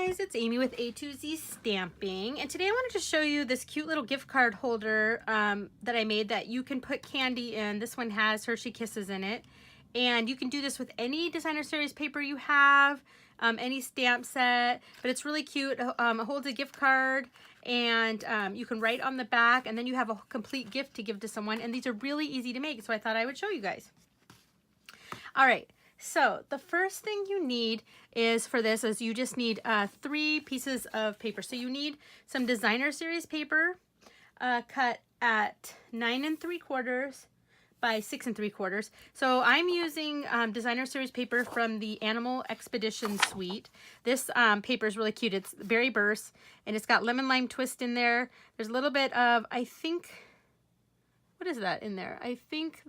guys, it's Amy with A to Z Stamping, and today I wanted to show you this cute little gift card holder that I made that you can put candy in. This one has Hershey Kisses in it, and you can do this with any designer series paper you have, any stamp set, but it's really cute. It holds a gift card, and you can write on the back, and then you have a complete gift to give to someone, and these are really easy to make, so I thought I would show you guys. All right. So the first thing you need is for this is you just need 3 pieces of paper. So you need some designer series paper cut at 9 3/4 by 6 3/4. So I'm using designer series paper from the Animal Expedition suite. This paper is really cute. It's berry burst and it's got lemon lime twist in there. There's a little bit of, I think, what is that in there? I think,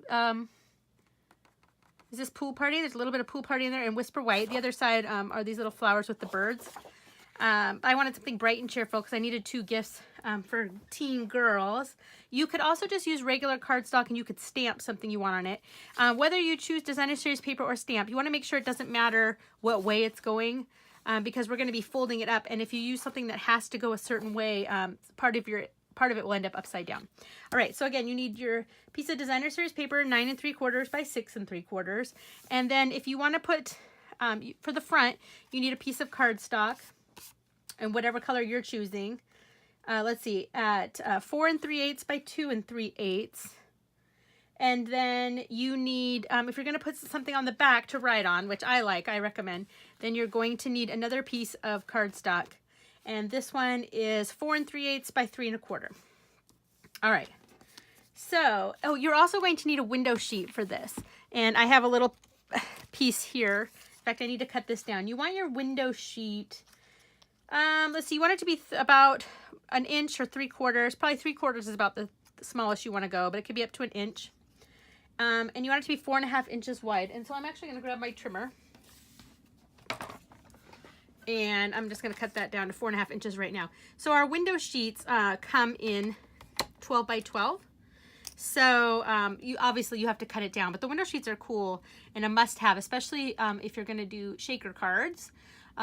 is this Pool Party? There's a little bit of Pool Party in there, and Whisper White. The other side are these little flowers with the birds. I wanted something bright and cheerful because I needed 2 gifts for teen girls. You could also just use regular cardstock and you could stamp something you want on it. Whether you choose designer series paper or stamp, you want to make sure it doesn't matter what way it's going because we're going to be folding it up. And if you use something that has to go a certain way, part of it will end up upside down. All right, so again, you need your piece of designer series paper, 9 3/4 by 6 3/4. And then if you want to put, for the front, you need a piece of cardstock and whatever color you're choosing. Let's see, at 4 3/8 by 2 3/8. And then you need, if you're going to put something on the back to write on, which I recommend, then you're going to need another piece of cardstock. And this one is 4 3/8 by 3 1/4. All right. So, oh, you're also going to need a window sheet for this. And I have a little piece here. In fact, I need to cut this down. You want your window sheet, let's see, you want it to be about 1 inch or 3/4. Probably 3/4 is about the smallest you want to go, but it could be up to 1 inch. And you want it to be 4.5 inches wide. And so I'm actually going to grab my trimmer. And I'm just going to cut that down to 4.5 inches right now. So our window sheets come in 12 by 12. So you have to cut it down, but the window sheets are cool and a must-have, especially if you're going to do shaker cards,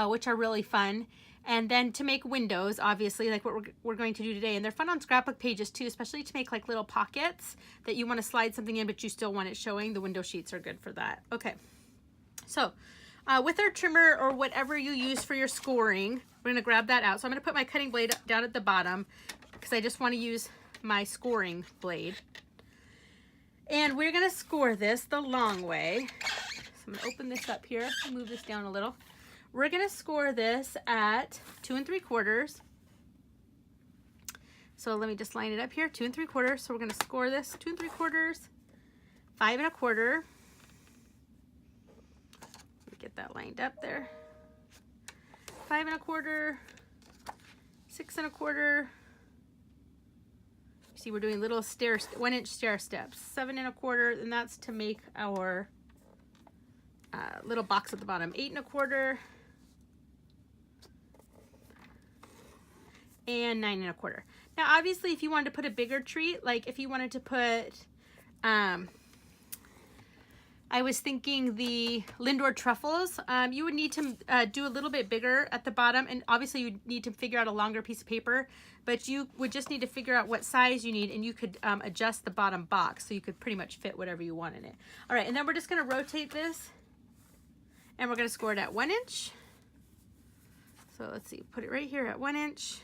which are really fun. And then to make windows, obviously, like what we're going to do today. And they're fun on scrapbook pages too, especially to make like little pockets that you want to slide something in, but you still want it showing. The window sheets are good for that. Okay, so with our trimmer or whatever you use for your scoring, we're going to grab that out. So I'm going to put my cutting blade down at the bottom because I just want to use my scoring blade. And we're going to score this the long way. So I'm going to open this up here, move this down a little. We're going to score this at 2 3/4. So let me just line it up here, 2 3/4. So we're going to score this 2 3/4, 5 1/4. Get that lined up there. 5 1/4, 6 1/4. See, we're doing little 1 inch stair steps. 7 1/4, and that's to make our little box at the bottom. 8 1/4, and 9 1/4. Now, obviously, if you wanted to put a bigger treat, like if you wanted to put, I was thinking the Lindor truffles, you would need to do a little bit bigger at the bottom, and obviously you need to figure out a longer piece of paper, but you would just need to figure out what size you need, and you could adjust the bottom box so you could pretty much fit whatever you want in it. All right, and then we're just going to rotate this, and we're going to score it at 1 inch. So let's see, put it right here at 1 inch.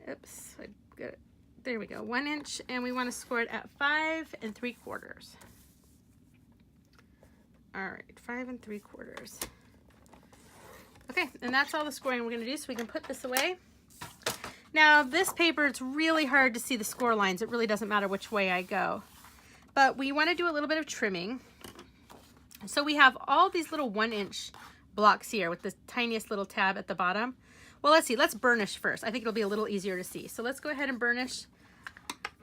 Oops, I got it. There we go, 1 inch, and we want to score it at 5 3/4. All right, 5 3/4. Okay, and that's all the scoring we're going to do, so we can put this away. Now, this paper, it's really hard to see the score lines. It really doesn't matter which way I go. But we want to do a little bit of trimming. So we have all these little 1 inch blocks here with the tiniest little tab at the bottom. Well, let's see, let's burnish first. I think it'll be a little easier to see. So let's go ahead and burnish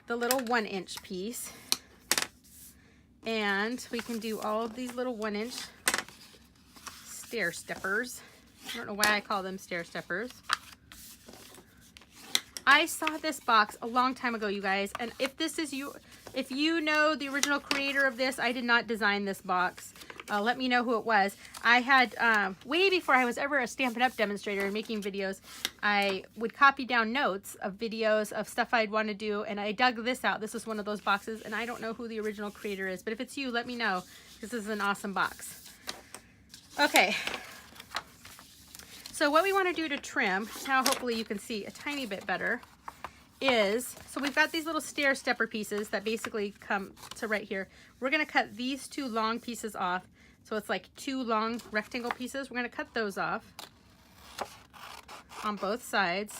the little 1 inch piece. And we can do all of these little 1 inch stair steppers. I don't know why I call them stair steppers. I saw this box a long time ago, you guys, and if this is you, if you know the original creator of this, I did not design this box. let me know who it was. I had, way before I was ever a Stampin' Up! Demonstrator and making videos, I would copy down notes of videos of stuff I'd want to do, and I dug this out. This is one of those boxes, and I don't know who the original creator is, but if it's you, let me know. This is an awesome box. Okay. So what we want to do to trim, now hopefully you can see a tiny bit better, is, so we've got these little stair stepper pieces that basically come to right here. We're going to cut these 2 long pieces off. So it's like 2 long rectangle pieces. We're going to cut those off on both sides.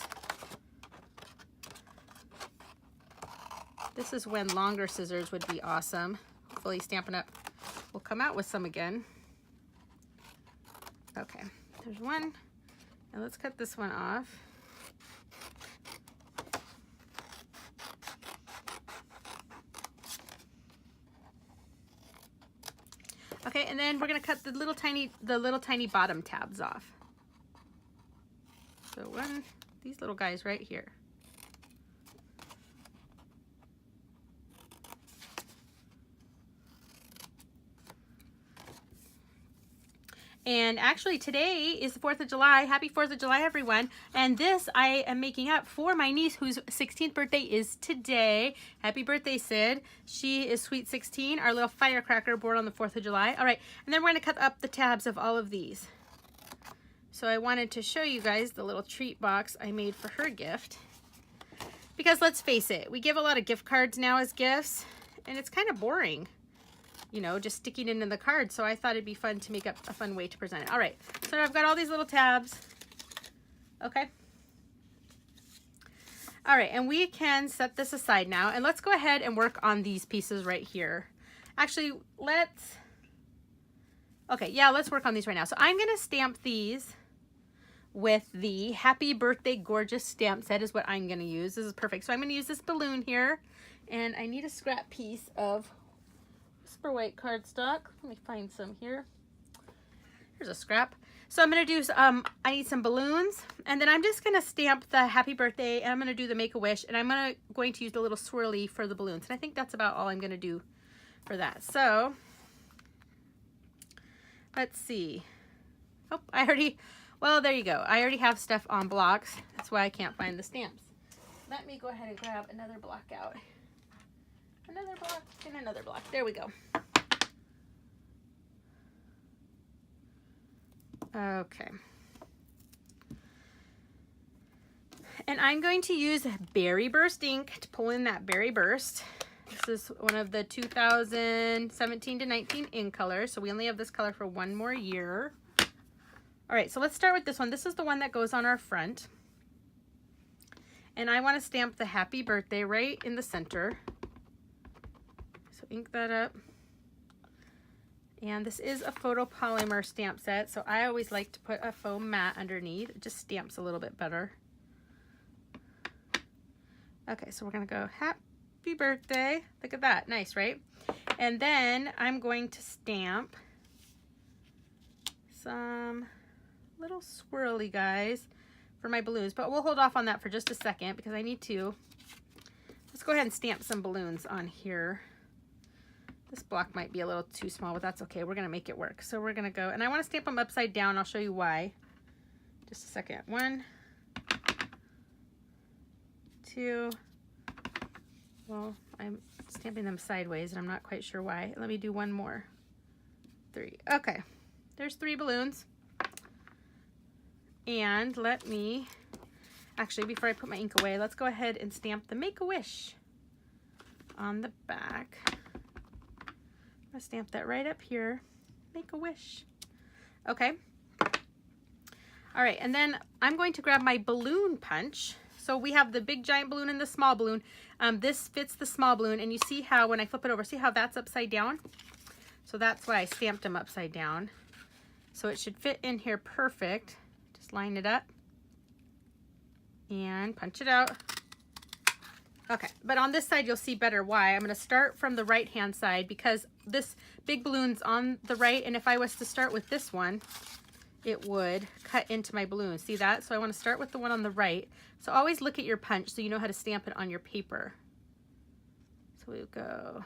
This is when longer scissors would be awesome. Hopefully Stampin' Up! Will come out with some again. Okay, there's one. And let's cut this one off. Okay, and then we're gonna cut the little tiny bottom tabs off. So these little guys right here. And actually today is the 4th of July. Happy 4th of July, everyone. And this I am making up for my niece whose 16th birthday is today. Happy birthday, Sid. She is sweet 16, our little firecracker born on the 4th of July. All right, and then we're gonna cut up the tabs of all of these. So I wanted to show you guys the little treat box I made for her gift. Because let's face it, we give a lot of gift cards now as gifts, and it's kind of boring, you know, just sticking it in the card. So I thought it'd be fun to make up a fun way to present it. All right, so I've got all these little tabs. Okay. All right, and we can set this aside now, and let's go ahead and work on these pieces right here. Actually, let's work on these right now. So I'm gonna stamp these with the Happy Birthday Gorgeous stamp set is what I'm gonna use. This is perfect. So I'm gonna use this balloon here, and I need a scrap piece of Whisper White cardstock. Let me find some here. Here's a scrap. So I'm gonna do, I need some balloons, and then I'm just gonna stamp the Happy Birthday, and I'm gonna do the Make-A-Wish, and I'm going to use the little swirly for the balloons. And I think that's about all I'm gonna do for that. So let's see. Oh, well, there you go. I already have stuff on blocks. That's why I can't find the stamps. Let me go ahead and grab another block out. Another block and another block. There we go. Okay. And I'm going to use Berry Burst ink to pull in that Berry Burst. This is one of the 2017 to 19 ink colors. So we only have this color for 1 more year. All right, so let's start with this one. This is the one that goes on our front. And I want to stamp the Happy Birthday right in the center. So ink that up. And this is a photopolymer stamp set, so I always like to put a foam mat underneath. It just stamps a little bit better. Okay, so we're gonna go Happy Birthday. Look at that, nice, right? And then I'm going to stamp some little swirly guys for my balloons, but we'll hold off on that for just a second because I need to. Let's go ahead and stamp some balloons on here. This block might be a little too small, but that's okay. We're gonna make it work. So we're gonna go, and I wanna stamp them upside down. I'll show you why. Just a second. 1, 2. Well, I'm stamping them sideways and I'm not quite sure why. Let me do 1 more. 3. Okay, there's 3 balloons. And let me, actually, before I put my ink away, let's go ahead and stamp the Make-A-Wish on the back. I'm gonna stamp that right up here. Make-A-Wish. Okay. All right, and then I'm going to grab my balloon punch. So we have the big giant balloon and the small balloon. This fits the small balloon, and you see how when I flip it over, see how that's upside down? So that's why I stamped them upside down. So it should fit in here perfect. Just line it up and punch it out. Okay, but on this side, you'll see better why. I'm gonna start from the right-hand side because this big balloon's on the right, and if I was to start with this one, it would cut into my balloon. See that? So I wanna start with the one on the right. So always look at your punch so you know how to stamp it on your paper. So we'll go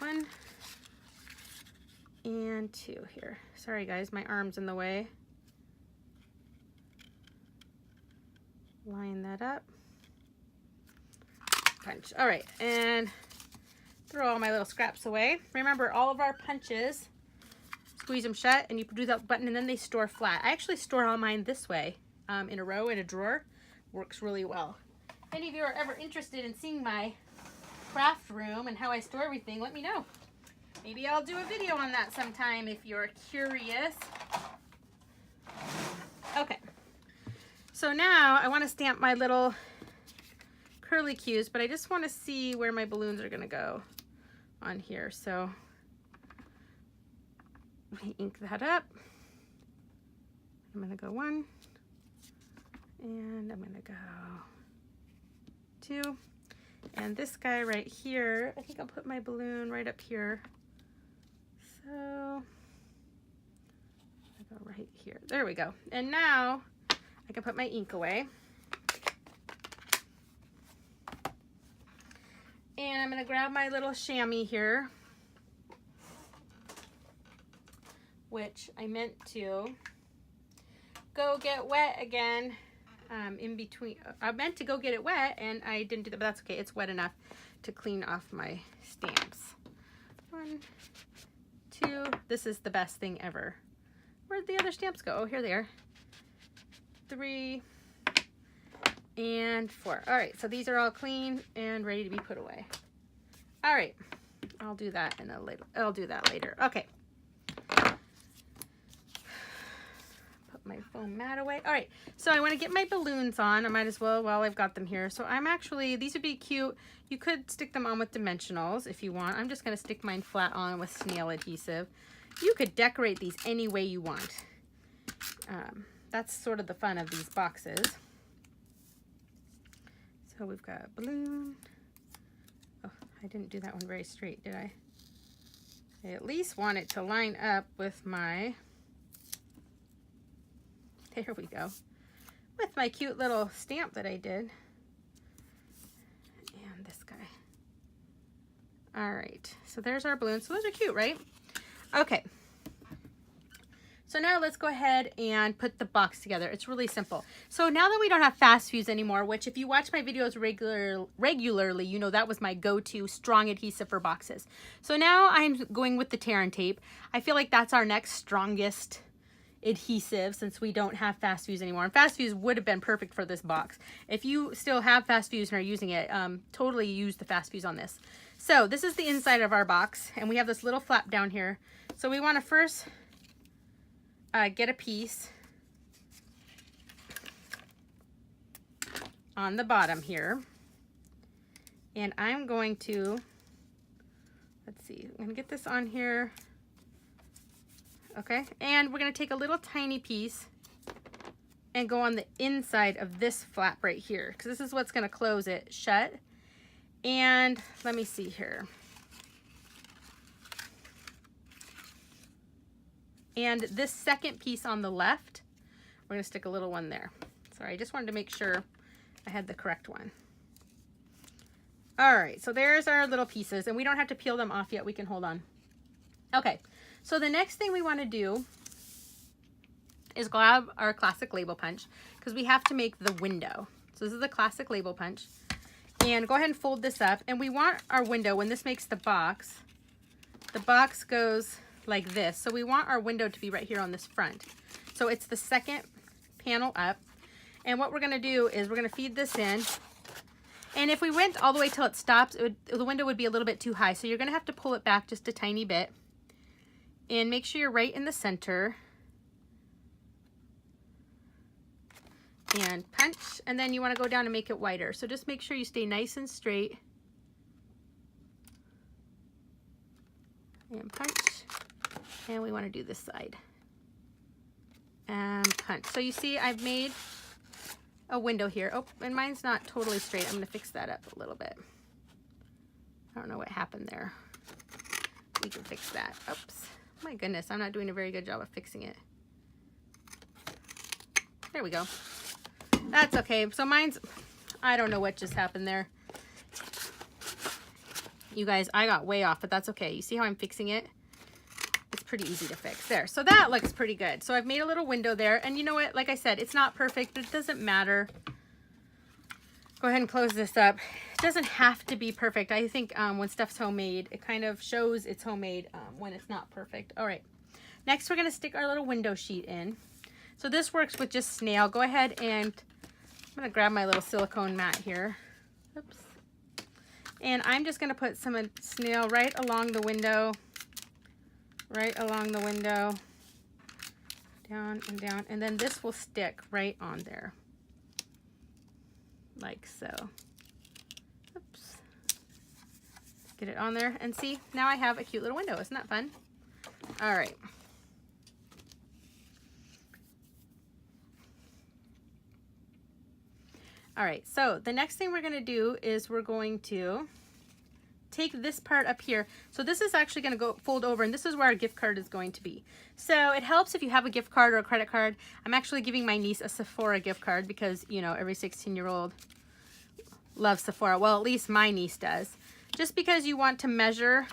1, and 2 here. Sorry guys, my arm's in the way. Line that up. Punch. All right, and throw all my little scraps away. Remember, all of our punches, squeeze them shut, and you do that button, and then they store flat. I actually store all mine this way, in a row in a drawer. Works really well. If any of you are ever interested in seeing my craft room and how I store everything, let me know. Maybe I'll do a video on that sometime if you're curious. Okay. So now I want to stamp my little curly cues, but I just want to see where my balloons are going to go on here. So I ink that up. I'm going to go 1, and I'm going to go 2. And this guy right here, I think I'll put my balloon right up here. So I'll go right here. There we go. And now I can put my ink away. And I'm going to grab my little chamois here, which I meant to go get wet again in between. I meant to go get it wet and I didn't do that, but that's okay. It's wet enough to clean off my stamps. 1, 2. This is the best thing ever. Where'd the other stamps go? Oh, here they are. 3 and 4. All right, so these are all clean and ready to be put away. All right, I'll do that in a little. I'll do that later. Okay. Put my foam mat away. All right, so I want to get my balloons on. I might as well while I've got them here. So I'm actually, these would be cute. You could stick them on with dimensionals if you want. I'm just going to stick mine flat on with snail adhesive. You could decorate these any way you want. That's sort of the fun of these boxes. So we've got a balloon. Oh, I didn't do that one very straight, did I? I at least want it to line up with my, there we go, with my cute little stamp that I did. And this guy. All right, so there's our balloons. So those are cute, right? Okay. So now let's go ahead and put the box together. It's really simple. So now that we don't have fast fuse anymore, which if you watch my videos regularly, you know that was my go-to strong adhesive for boxes. So now I'm going with the tear and tape. I feel like that's our next strongest adhesive since we don't have fast fuse anymore. And fast fuse would have been perfect for this box. If you still have fast fuse and are using it, totally use the fast fuse on this. So this is the inside of our box, and we have this little flap down here. So we want to first get a piece on the bottom here, and I'm going to, let's see, I'm gonna get this on here, okay, and we're gonna take a little tiny piece and go on the inside of this flap right here, because this is what's gonna close it shut. And let me see here. And this second piece on the left, we're gonna stick a little one there. Sorry, I just wanted to make sure I had the correct one. All right, so there's our little pieces, and we don't have to peel them off yet, we can hold on. Okay, so the next thing we wanna do is grab our classic label punch, because we have to make the window. So this is the classic label punch. And go ahead and fold this up, and we want our window, when this makes the box goes like this. So we want our window to be right here on this front. So it's the second panel up. And what we're gonna do is we're gonna feed this in. And if we went all the way till it stops, the window would be a little bit too high. So you're gonna have to pull it back just a tiny bit. And make sure you're right in the center. And punch. And then you wanna go down and make it wider. So just make sure you stay nice and straight. And punch. And we want to do this side and punch. So you see I've made a window here. Oh, and mine's not totally straight. I'm going to fix that up a little bit. I don't know what happened there. We can fix that. Oops. My goodness, I'm not doing a very good job of fixing it. There we go. That's okay. So mine's, I don't know what just happened there. You guys, I got way off, but that's okay. You see how I'm fixing it? It's pretty easy to fix. There, so that looks pretty good. So I've made a little window there, and you know what, like I said, it's not perfect, but it doesn't matter. Go ahead and close this up. It doesn't have to be perfect. I think when stuff's homemade, it kind of shows it's homemade when it's not perfect. All right, next we're gonna stick our little window sheet in. So this works with just snail. Go ahead and I'm gonna grab my little silicone mat here. Oops. And I'm just gonna put some snail right along the window, down and down, and then this will stick right on there, like so. Oops. Get it on there, and see, now I have a cute little window. Isn't that fun? All right. All right, so the next thing we're gonna do is we're going to take this part up here. So this is actually gonna go fold over, and this is where our gift card is going to be. So it helps if you have a gift card or a credit card. I'm actually giving my niece a Sephora gift card because, you know, every 16-year-old loves Sephora. Well, at least my niece does. Just because you want to measure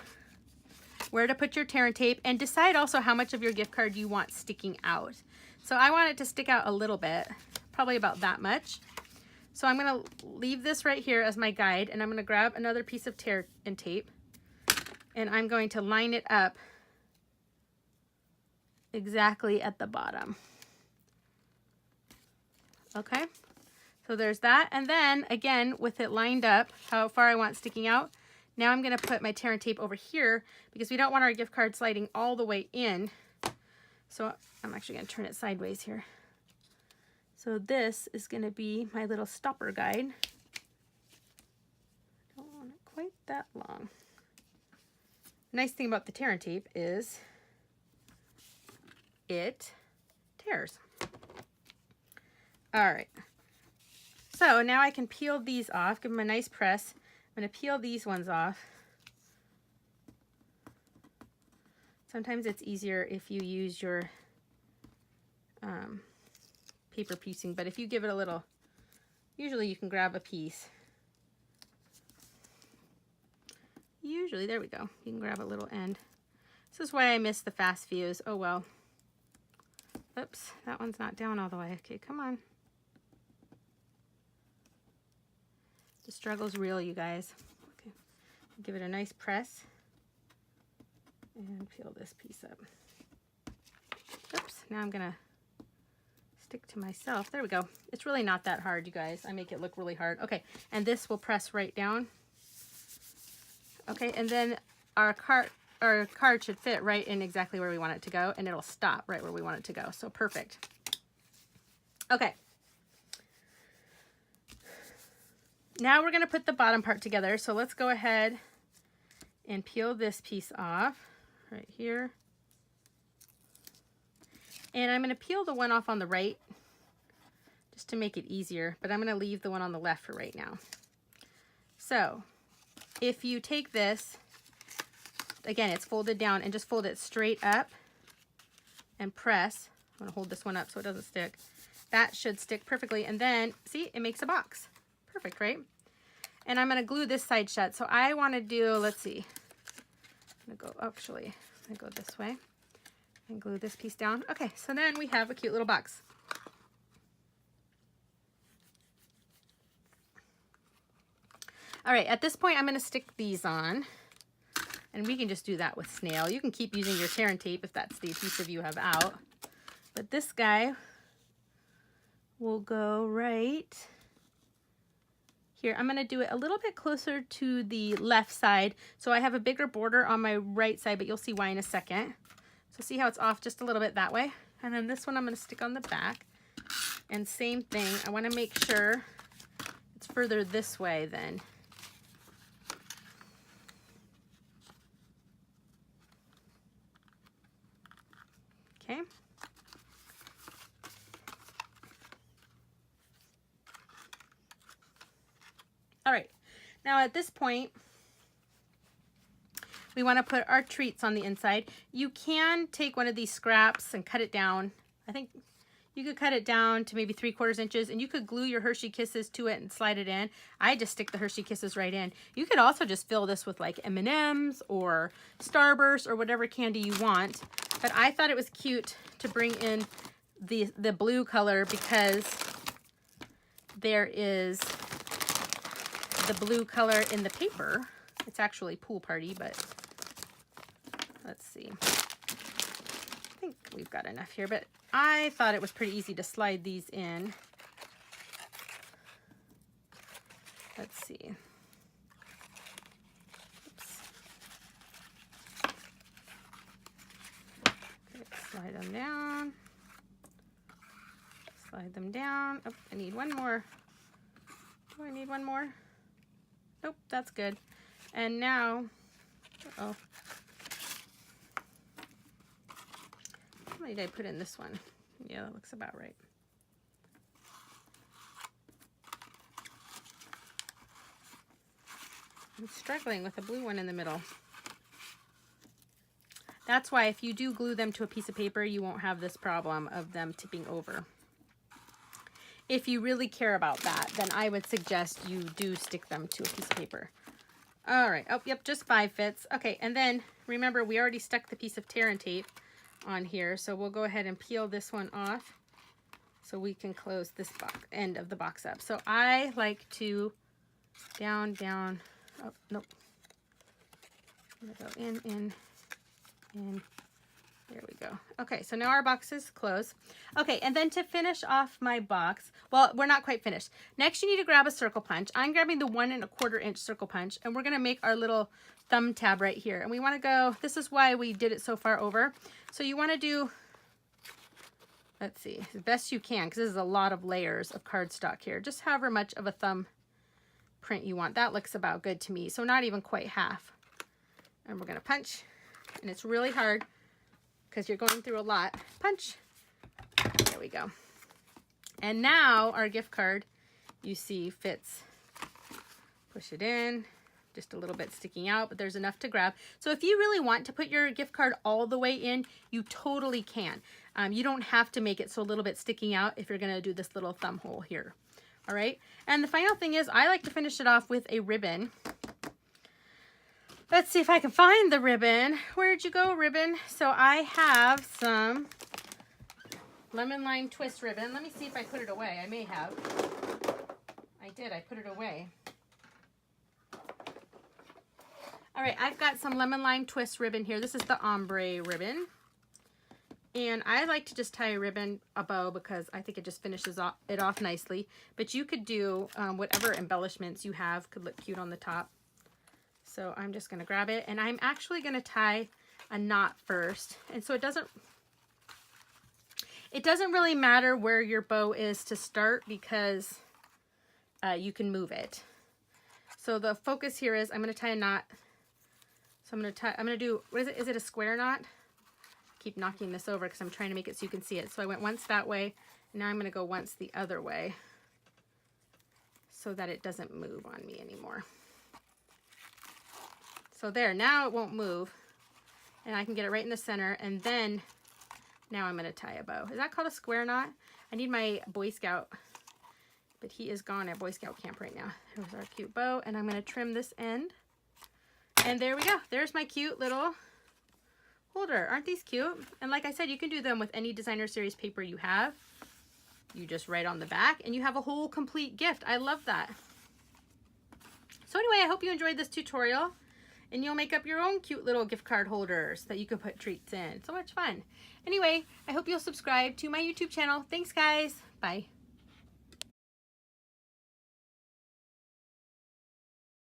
where to put your tear and tape, and decide also how much of your gift card you want sticking out. So I want it to stick out a little bit, probably about that much. So I'm gonna leave this right here as my guide, and I'm gonna grab another piece of tear and tape, and I'm going to line it up exactly at the bottom. Okay, so there's that. And then again, with it lined up, how far I want sticking out, now I'm gonna put my tear and tape over here because we don't want our gift card sliding all the way in. So I'm actually gonna turn it sideways here. So this is going to be my little stopper guide. Don't want it quite that long. Nice thing about the tear and tape is it tears. All right. So now I can peel these off, give them a nice press. I'm going to peel these ones off. Sometimes it's easier if you use your paper piecing, but if you give it a little, usually you can grab a piece. Usually, there we go. You can grab a little end. This is why I miss the fast views. Oh well. Oops, that one's not down all the way. Okay, come on. The struggle's real, you guys. Okay, give it a nice press and peel this piece up. Oops, now I'm gonna stick to myself. There we go. It's really not that hard, you guys. I make it look really hard. Okay, and this will press right down. Okay, and then our card should fit right in exactly where we want it to go, and it'll stop right where we want it to go. So perfect. Okay. Now we're going to put the bottom part together. So let's go ahead and peel this piece off right here. And I'm going to peel the one off on the right just to make it easier, but I'm going to leave the one on the left for right now. So if you take this, again, it's folded down, and just fold it straight up and press. I'm going to hold this one up so it doesn't stick. That should stick perfectly. And then, see, it makes a box. Perfect, right? And I'm going to glue this side shut. So I want to do, let's see. I'm going to go, actually, I'm going to go this way and glue this piece down. Okay, so then we have a cute little box. All right, at this point, I'm going to stick these on. And we can just do that with snail. You can keep using your tear and tape if that's the adhesive you have out. But this guy will go right here. I'm going to do it a little bit closer to the left side. So I have a bigger border on my right side, but you'll see why in a second. So see how it's off just a little bit that way. And then this one I'm going to stick on the back. And same thing, I want to make sure it's further this way then. Okay. All right, now at this point, we want to put our treats on the inside. You can take one of these scraps and cut it down. I think You could cut it down to maybe 3/4 inches, and you could glue your Hershey Kisses to it and slide it in. I just stick the Hershey Kisses right in. You could also just fill this with like M&Ms or Starburst or whatever candy you want. But I thought it was cute to bring in the blue color because there is the blue color in the paper. It's actually Pool Party, but let's see. I think we've got enough here, but I thought it was pretty easy to slide these in. Let's see. Oops. Okay, slide them down. Slide them down. Oh, I need one more. Do I need one more? Nope, that's good. And now, uh-oh. How many did I put in this one? Yeah, that looks about right. I'm struggling with the blue one in the middle. That's why if you do glue them to a piece of paper, you won't have this problem of them tipping over. If you really care about that, then I would suggest you do stick them to a piece of paper. All right. Oh, yep, just 5 fits. Okay, and then remember we already stuck the piece of tear and tape on here, so we'll go ahead and peel this one off so we can close this end of the box up. So I like to down, oh, nope. I'm gonna go in. There we go. Okay, so now our box is closed. Okay, and then to finish off my box, well, we're not quite finished. Next, you need to grab a circle punch. I'm grabbing the 1 1/4 inch circle punch, and we're gonna make our little thumb tab right here. And we wanna go, this is why we did it so far over. So you wanna do, let's see, as best you can, because this is a lot of layers of cardstock here. Just however much of a thumb print you want. That looks about good to me. So not even quite half. And we're gonna punch, and it's really hard because you're going through a lot. Punch. There we go. And now our gift card, you see, fits. Push it in, just a little bit sticking out, but there's enough to grab. So if you really want to put your gift card all the way in, you totally can. You don't have to make it so a little bit sticking out if you're gonna do this little thumb hole here. All right, and the final thing is I like to finish it off with a ribbon. Let's see if I can find the ribbon. Where'd you go, ribbon? So I have some lemon lime twist ribbon. Let me see if I put it away. I may have. I did. I put it away. All right, I've got some lemon lime twist ribbon here. This is the ombre ribbon. And I like to just tie a ribbon, a bow, because I think it just finishes it off nicely. But you could do whatever embellishments you have. Could look cute on the top. So I'm just going to grab it, and I'm actually going to tie a knot first. And so it doesn't really matter where your bow is to start because you can move it. So the focus here is I'm going to tie a knot. So I'm going to do, what is it? Is it a square knot? Keep knocking this over because I'm trying to make it so you can see it. So I went once that way, and now I'm going to go once the other way so that it doesn't move on me anymore. So there, now it won't move, and I can get it right in the center, and then now I'm going to tie a bow. Is that called a square knot? I need my Boy Scout, but he is gone at Boy Scout camp right now. Here's our cute bow, and I'm going to trim this end, and there we go. There's my cute little holder. Aren't these cute? And like I said, you can do them with any designer series paper you have. You just write on the back, and you have a whole complete gift. I love that. So anyway, I hope you enjoyed this tutorial. And you'll make up your own cute little gift card holders that you can put treats in. So much fun. Anyway, I hope you'll subscribe to my YouTube channel. Thanks, guys. Bye.